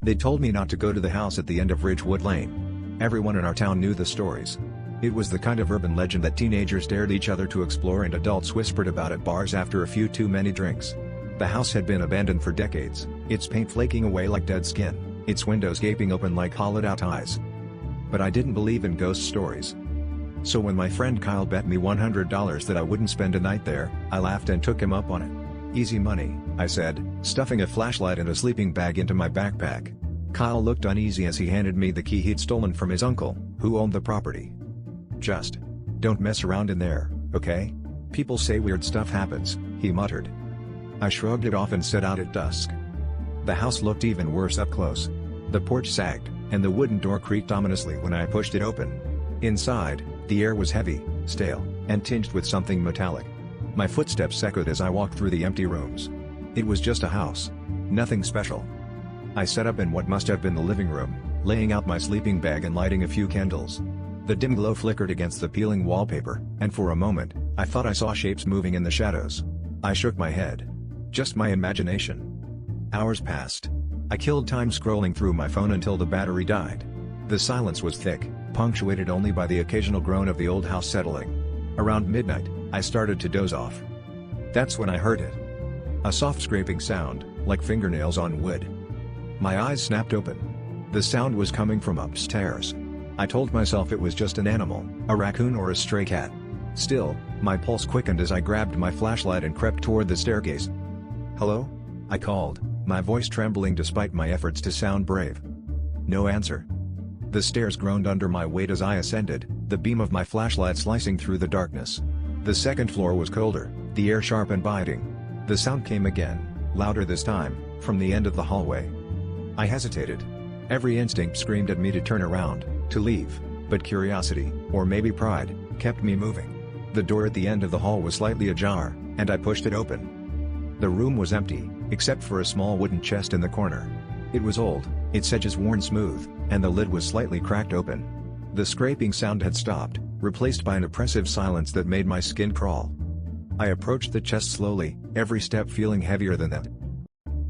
They told me not to go to the house at the end of Ridgewood Lane. Everyone in our town knew the stories. It was the kind of urban legend that teenagers dared each other to explore and adults whispered about at bars after a few too many drinks. The house had been abandoned for decades, its paint flaking away like dead skin, its windows gaping open like hollowed-out eyes. But I didn't believe in ghost stories. So when my friend Kyle bet me $100 that I wouldn't spend a night there, I laughed and took him up on it. "Easy money," I said, stuffing a flashlight and a sleeping bag into my backpack. Kyle looked uneasy as he handed me the key he'd stolen from his uncle, who owned the property. "Just don't mess around in there, okay? People say weird stuff happens," he muttered. I shrugged it off and set out at dusk. The house looked even worse up close. The porch sagged, and the wooden door creaked ominously when I pushed it open. Inside, the air was heavy, stale, and tinged with something metallic. My footsteps echoed as I walked through the empty rooms. It was just a house. Nothing special. I set up in what must have been the living room, laying out my sleeping bag and lighting a few candles. The dim glow flickered against the peeling wallpaper, and for a moment, I thought I saw shapes moving in the shadows. I shook my head. Just my imagination. Hours passed. I killed time scrolling through my phone until the battery died. The silence was thick, punctuated only by the occasional groan of the old house settling. Around midnight, I started to doze off. That's when I heard it. A soft scraping sound, like fingernails on wood. My eyes snapped open. The sound was coming from upstairs. I told myself it was just an animal, a raccoon or a stray cat. Still, my pulse quickened as I grabbed my flashlight and crept toward the staircase. "Hello?" I called, my voice trembling despite my efforts to sound brave. No answer. The stairs groaned under my weight as I ascended, the beam of my flashlight slicing through the darkness. The second floor was colder, the air sharp and biting. The sound came again, louder this time, from the end of the hallway. I hesitated. Every instinct screamed at me to turn around, to leave, but curiosity, or maybe pride, kept me moving. The door at the end of the hall was slightly ajar, and I pushed it open. The room was empty, except for a small wooden chest in the corner. It was old, its edges worn smooth, and the lid was slightly cracked open. The scraping sound had stopped, replaced by an oppressive silence that made my skin crawl. I approached the chest slowly, every step feeling heavier than that.